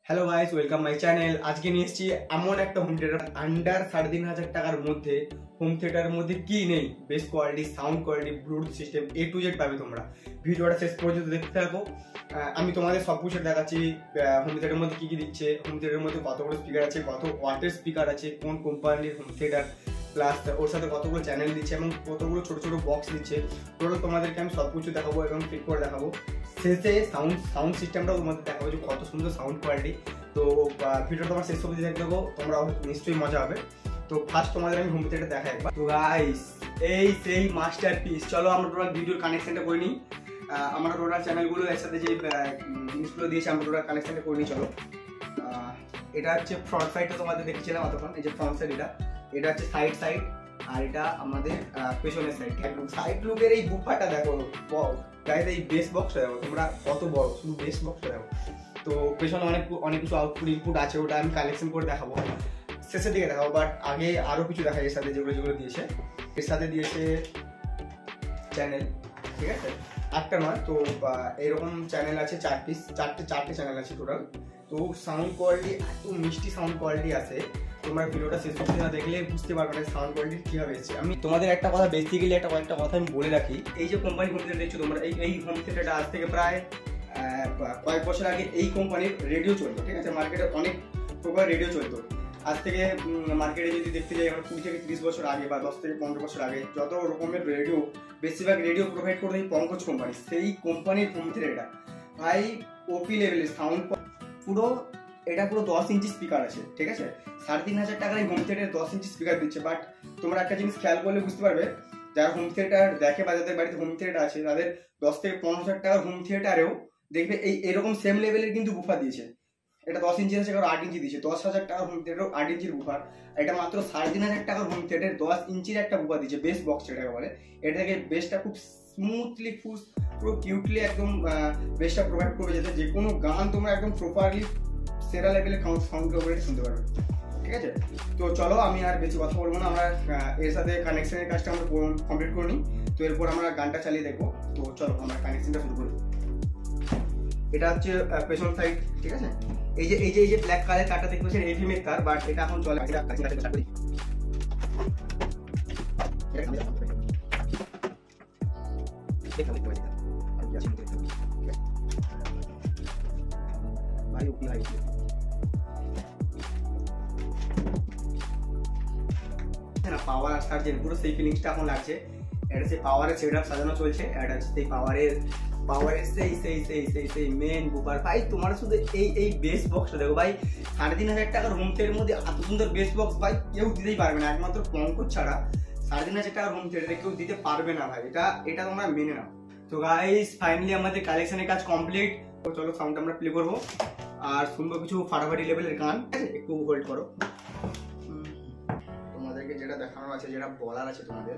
Hello guys, welcome my channel. আজকে নিয়ে এসেছি এমন একটা হোম থিয়েটার আন্ডার 3,500 টাকার মধ্যে। হোম থিয়েটারের মধ্যে কি নেই, best quality, sound quality, Bluetooth system, A to Z পাবে তোমরা। ভিডিওটা শেষ পর্যন্ত দেখতে থাকো। আমি তোমাদের সব কিছু দেখাচ্ছি হোম থিয়েটারের মধ্যে কি কি দিচ্ছে, হোম থিয়েটারের মধ্যে কতগুলো স্পিকার আছে, কত ওয়াটের স্পিকার আছে, কোন কোম্পানির হোম থিয়েটার, প্লাস ওর সাথে কতগুলো চ্যানেল দিচ্ছে এবং কতগুলো ছোট ছোট বক্স দিচ্ছে। টোটাল তোমাদেরকে আমি সব কিছু দেখাবো এবং ফিট করে দেখাবো। শেষে সাউন্ড সিস্টেমটাও তোমাদের দেখাবো যে কত সুন্দর সাউন্ড কোয়ালিটি। তো ভিডিও তোমার শেষ অবধি দেখে দেবো, তোমরা নিশ্চয়ই মজা হবে। তো ফার্স্ট তোমাদের আমি হোম থিয়েটার দেখাই একবার। তো গাইস, এই সেই মাস্টারপিস। চলো আমরা টোটাল ভিডিওর কানেকশনটা করে নিই। আমরা টোটাল চ্যানেলগুলো এর সাথে যে জিনিসগুলো দিয়েছি আমরা টোটাল কানেকশনটা করে নিই। চলো, এটা হচ্ছে ফ্রন্ট সাইডটা তোমাদের দেখেছিলাম অতক্ষণ। এই যে ফ্রন্ট সাইড, এটা হচ্ছে সাইড আর এটা আমাদের পেছনের সাইড। একদম সাইড লুকের এই বুফাটা দেখো গাইস, এই বেস বক্সটা দেখো তোমরা কত বড়, শুধু বেস বক্সটা দেখো। তো পেছনে অনেক কিছু আউটপুট ইনপুট আছে, ওটা আমি কালেকশন করে দেখাবো, শেষের দিকে দেখাবো। বাট আগে আরো কিছু দেখাই এর সাথে, যেগুলো দিয়েছে। এর সাথে দিয়েছে চ্যানেল, ঠিক আছে, একটা নয়। তো এরকম চ্যানেল আছে 4 পিস, চারটে চ্যানেল আছে টোটাল। তো সাউন্ড কোয়ালিটি এত মিষ্টি সাউন্ড কোয়ালিটি আছে, তোমরা ভিডিওটা শেষ পর্যন্ত না দেখলে বুঝতে পারবে না সাউন্ড কোয়ালিটি কিভাবে এসেছে। আমি তোমাদের একটা কথা, বেসিক্যালি কয়েকটা কথা আমি বলে রাখি। এই যে কোম্পানি হোম থিয়েটার দেখছো তোমরা, এই হোম থিয়েটারটা আজ থেকে প্রায় কয়েক বছর আগে এই কোম্পানির রেডিও চলতো, ঠিক আছে। মার্কেটে অনেক প্রকার রেডিও চলতো। আজ থেকে মার্কেটে যদি দেখতে যাই আমরা 20 থেকে 30 বছর আগে বা 10 থেকে 15 বছর আগে যত রকমের রেডিও, বেশিরভাগ রেডিও প্রোভাইড করতো এই পঙ্কজ কোম্পানি। সেই কোম্পানির হোম থিয়েটার ভাই ওপি লেভেলের সাউন্ড, পুরো 10 ইঞ্চি স্পিকার আছে, ঠিক আছে। 3,500 টাকার এই হোম থিয়েটারে 10 ইঞ্চি স্পিকার দিচ্ছে। বাট তোমরা একটা জিনিস খেয়াল করলে বুঝতে পারবে, যারা হোম থিয়েটার দেখে বা যাদের বাড়িতে হোম থিয়েটার আছে, তাদের 10 থেকে 15,000 টাকার হোম থিয়েটারেও দেখবে এরকম সেম লেভেলের কিন্তু বুফার দিয়েছে। এটা 10 ইঞ্চি আছে, কারো 8 ইঞ্চি দিয়েছে। 10,000 টাকার হোম থিয়েটার 8 ইঞ্চির বুফার, এটা মাত্র 3,500 টাকার হোম থিয়েটার 10 ইঞ্চির একটা বুফার দিয়েছে, বেস বক্স যেটাকে বলে। এটা থেকে বেসটা খুব স্মুথলি, পুরো কিউটলি একদম বেসটা প্রোভাইড করবে, যাতে যে কোনো গান তোমরা একদম প্রপারলি সেরা লেভেলে সাউন্ড কোয়ালিটি শুনতে পারবে, ঠিক আছে। তো চলো, আমি আর বেশি কথা বলবো না, আমরা এর সাথে কানেকশনের কাজটা আমরা কমপ্লিট করে নিই। তো এরপর আমরা গানটা চালিয়ে দেখবো। তো চলো আমরা কানেকশনটা শুরু করি। এটা হচ্ছে পেছন সাইড, ঠিক আছে। এই যে ব্ল্যাক কালার তারটা দেখতে পাচ্ছেন, এফএম এর তার, বাট এটা এখন চলে পাওয়ার আর সার্জেন, পুরো সেই ফিলিংসটা এখন লাগছে। এটা সেই পাওয়ারের সেটআপ সাজানো চলছে, এটা হচ্ছে সেই পাওয়ারের সেই মেন বুফার। ভাই তোমার শুধু এই বেস বক্সটা দেখো ভাই, 3,500 টাকার হোম থিয়েটারের মধ্যে এত সুন্দর বেস বক্স ভাই কেউ দিতেই পারবে না, একমাত্র পঙ্কজ ছাড়া 3,500 টাকার হোম থিয়েটারে কেউ দিতে পারবে না ভাই। এটা তোমরা মেনে নাও। তো গাইস, ফাইনালি আমাদের কালেকশনের কাজ কমপ্লিট। তো চলো সাউন্ড আমরা প্লে করবো আর শুনবো কিছু ফাটাফাটি লেভেলের গান, ঠিক আছে। একটু হোল্ড করো, তোমাদেরকে যেটা দেখানোর আছে, যেটা বলার আছে তোমাদের।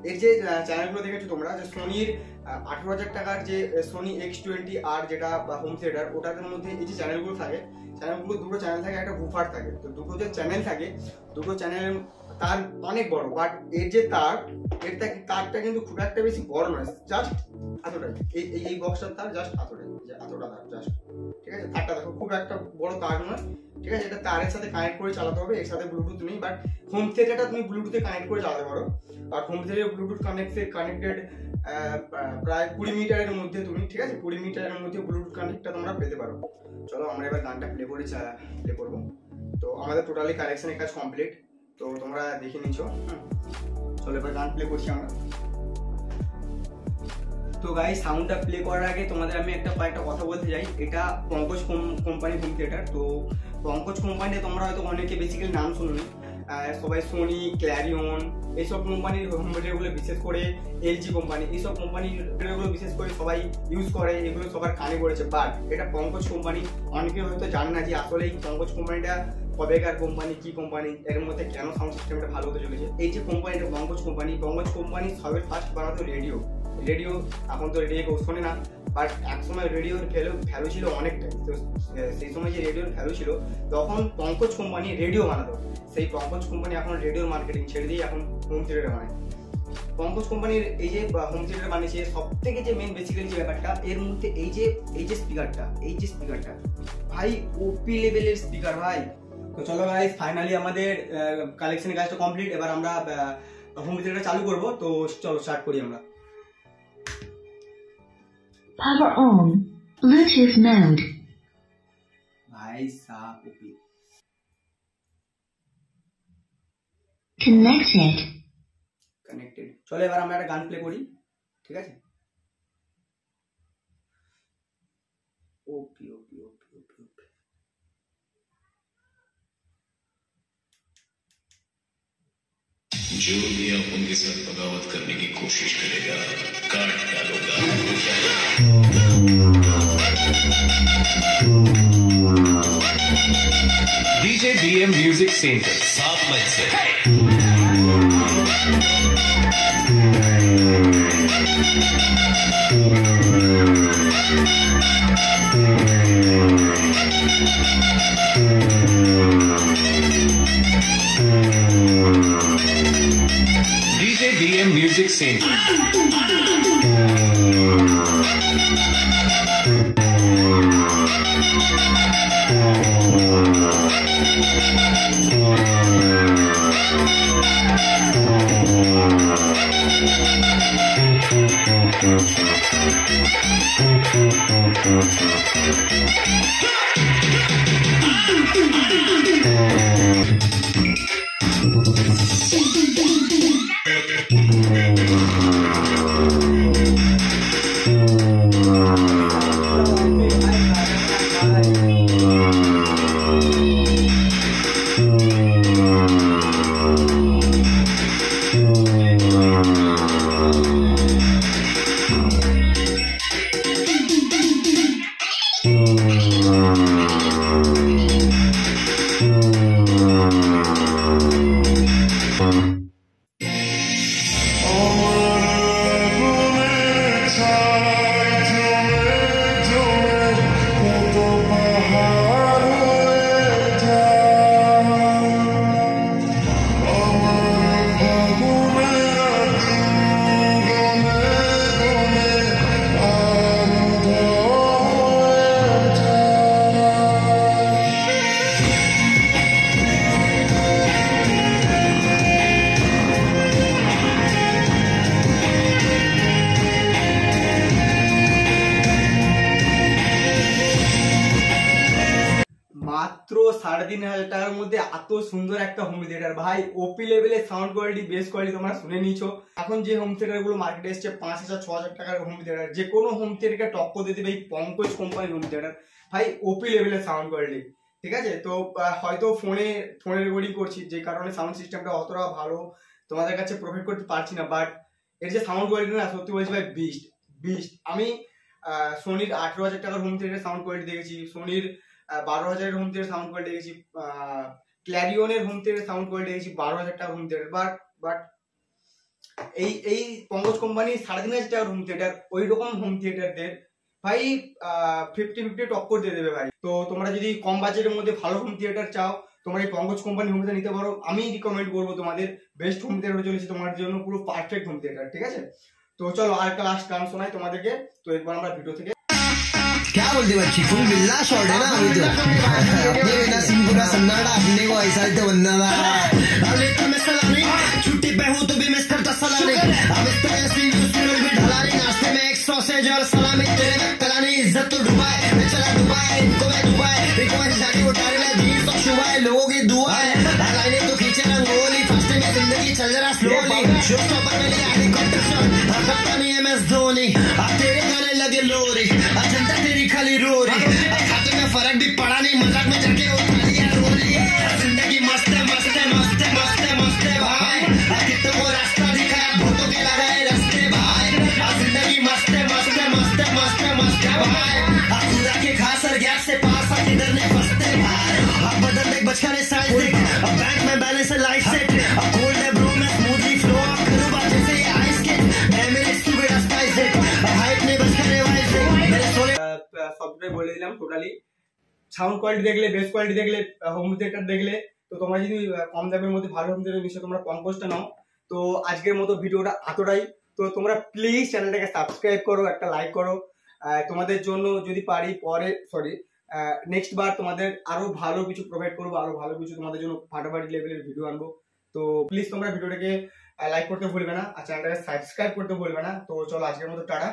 এর যে চ্যানেলগুলো দেখেছো তোমরা, যে সোনির 18,000 টাকার যে সোনি X20R যেটা হোম থিয়েটার, ওটার মধ্যে এই যে চ্যানেলগুলো থাকে, দুটো চ্যানেল থাকে, একটা বুফার থাকে। তো দুটো যে চ্যানেল থাকে, দুটো চ্যানেলের তার অনেক বড়, বাট এর যে তারটা কিন্তু খুব একটা বেশি বড় নয়, জাস্ট এতটাই। এই বক্সটার তার জাস্ট এতটা তার জাস্ট, ঠিক আছে। তারটা দেখো খুব একটা বড় তার নয়, ঠিক আছে। এটা তারের সাথে কানেক্ট করে চালাতে হবে, এর সাথে ব্লুটুথ নেই। বাট হোম থিয়েটারটা তুমি ব্লুটুথে কানেক্ট করে চালাতে পারো। আর হোম থিয়েটার ব্লুটুথ কানেক্টেড প্রায় 20 মিটারের মধ্যে তুমি, ঠিক আছে, 20 মিটারের মধ্যে ব্লুটুথ কানেক্টটা তোমরা পেতে পারো। চলো আমরা এবার গানটা প্লে করবো। তো আমাদের টোটালি কালেকশনের কাজ কমপ্লিট, তো তোমরা দেখে নিচ্ছ। চলো এবার গান প্লে করছি আমরা। তো গাইস, সাউন্ডটা প্লে করার আগে তোমাদের আমি কয়েকটা কথা বলতে চাই। এটা পঙ্কজ কোম্পানি হোম থিয়েটার। তো পঙ্কজ কোম্পানিতে তোমরা হয়তো অনেকে বেসিক্যালি নাম শুনুনি, সবাই সোনি, ক্ল্যারিয়ন, এইসব কোম্পানির হোম থিয়েটারগুলো, বিশেষ করে LG কোম্পানি, এইসব কোম্পানিগুলো বিশেষ করে সবাই ইউজ করে, এগুলো সবার কানে পড়েছে। বাট এটা পঙ্কজ কোম্পানি, অনেকে হয়তো জানে না যে আসলে এই পঙ্কজ কোম্পানিটা কবেকার কোম্পানি, কি কোম্পানি, এর মধ্যে কেন সাউন্ড সিস্টেমটা ভালো হতে চলেছে। এই যে কোম্পানিটা পঙ্কজ কোম্পানি সবের ফার্স্ট বানাতো রেডিও। এখন তো রেডিও কেউ শোনে না, বাট একসময় রেডিওর ভ্যালু ছিল অনেকটাই। তো সেই সময় যে রেডিওর ভ্যালু ছিল, তখন পঙ্কজ কোম্পানি রেডিও বানাতো। সেই পঙ্কজ কোম্পানি এখন রেডিওর মার্কেটিং ছেড়ে দিয়ে এখন হোম থিয়েটার বানায়। পঙ্কজ কোম্পানির এই যে হোম থিয়েটার বানিয়েছে, সব থেকে যে মেন বেসিক্যালি যে ব্যাপারটা এর মধ্যে এই যে স্পিকারটা ভাই ওপি লেভেলের স্পিকার ভাই। তো চলো গাইস, ফাইনালি আমাদের কালেকশনের কাজটা কমপ্লিট। এবার আমরা হোম থিয়েটার চালু করব। তো চলো স্টার্ট করি আমরা। Power on. Bluetooth mode. ভাই সাপ ওপি Connected. কানেক্টেড। চলো এবার আমরা একটা গান প্লে করি, ঠিক আছে? ওপি ওপি ওপি ওপি ওপি। जो भी आप उनके साथ बगावत करने की कोशिश करेगा, काट डालूंगा। DJ DM Music Center, साफ मंच से DJ DM Music Center. মাত্র 3,500 টাকার মধ্যে এত সুন্দর একটা হোম থিয়েটার ভাই, ওপি লেভেলের সাউন্ড কোয়ালিটি, বেস কোয়ালিটি তোমরা শুনে নিয়েছো। এখন যে হোম থিয়েটার গুলো মার্কেটে এসছে 5,000-6,000 টাকার হোম থিয়েটার, যে কোনো হোম থিয়েটারকে টক্কর দিয়ে দেবে এই পঙ্কজ কোম্পানির হোম থিয়েটার ভাই, ওপি লেভেলের সাউন্ড কোয়ালিটি, ঠিক আছে? তো হয়তো ফোনে রেকর্ডিং করছি, যে কারণে সাউন্ড সিস্টেমটা অতটা ভালো তোমাদের কাছে প্রোভাইড করতে পারছি না, বাট এর যে সাউন্ড কোয়ালিটি না, সত্যি বলছি ভাই বিস্ট। আমি সোনির 18,000 টাকার হোম থিয়েটার সাউন্ড কোয়ালিটি দেখেছি, সোনির 12,000 হোম থিয়েটার সাউন্ড কোয়ালিটি দেখেছি, ক্ল্যারিওনের হোম থিয়েটার সাউন্ড কোয়ালিটি দেখেছি 12,000 টাকার হোম থিয়েটার, বাট এই পঙ্কজ কোম্পানির 3,500 টাকার হোম থিয়েটার, ওই রকম হোম থিয়েটারদের ভাই 50-50 টক্কর দিয়ে দেবে ভাই। তো তোমরা যদি কম বাজেটের মধ্যে ভালো হোম থিয়েটার চাও, তোমরা এই পঙ্কজ কোম্পানি হোম থিয়েটার নিতে পারো। আমি রিকমেন্ড করবো তোমাদের, বেস্ট হোম থিয়েটার চলেছে তোমার জন্য, পুরো পারফেক্ট হোম থিয়েটার, ঠিক আছে? তো চলো আর একটা লাস্ট গান শোনাই তোমাদেরকে। তো এরপর আমরা ভিডিও থেকে क्या बोलते बच्ची फुल बिल्ला शॉट है ना अभी तो अपने बिना सिंह पूरा सन्नाटा अपने को ऐसा ही तो बनना था। अब लेता मैं सलामी छुट्टी पे हूँ तो भी मिस करता सलामी। अब इस तरह से उसमें भी ढलानी नाश्ते में एक सॉसेज और सलामी तेरे में कलानी इज्जत तो डुबाए मैं चला डुबाए इनको मैं जाके उठाने में जीन्स और शुबाए लोगों की दुआ है लाइने तो खींचे रंगोली फास्टे में जिंदगी चल रहा स्लोली शो स्टॉपर में लिया हेलीकॉप्टर शॉट हरकत नहीं है मैं धोनी अब तेरे गाने लगे लोरी जनता तेरी खाली रो रही खाते में फर्क भी पड़ा नहीं मजाक में जाके उठा लिया रो लिया जिंदगी मस्त है भाई कितने को रास्ता दिखाया भूतों के लगाए रास्ते भाई जिंदगी मस्त है भाई पूरा के घास और गैस से पास आ किधर ने फंसते भाई अब बदल देख बचकाने साइज देख अब बैंक में बैलेंस है लाइफ सेट अब गोल्ड है ब्रो में स्मूथली फ्लो अब करूँ बात जैसे ये आइस के मैं मेरे स्टूपिड स्पाइस देख अब हाइट ने बचकाने वाइज देख मेरे सोले সবটাই বলে দিলাম টোটালি। সাউন্ড কোয়ালিটি দেখলে, বেস কোয়ালিটি দেখলে, হোম থিয়েটার দেখলে, তো তোমরা যদি কম দামের মধ্যে ভালো হোম থিয়েটার নিশ্চয় তোমরা পঙ্কজটা নাও। তো আজকের মতো ভিডিওটা এতটাই। তো তোমরা প্লিজ চ্যানেলটাকে সাবস্ক্রাইব করো, একটা লাইক করো। তোমাদের জন্য যদি পারি নেক্সট বার তোমাদের আরো ভালো কিছু প্রোভাইড করবো, আরো ভালো কিছু তোমাদের জন্য ফাটাফাটি লেভেলের ভিডিও আনবো। তো প্লিজ তোমরা ভিডিওটাকে লাইক করতে ভুলবে না আর চ্যানেলটাকে সাবস্ক্রাইব করতে ভুলবে না। তো চলো আজকের মতো টাটা।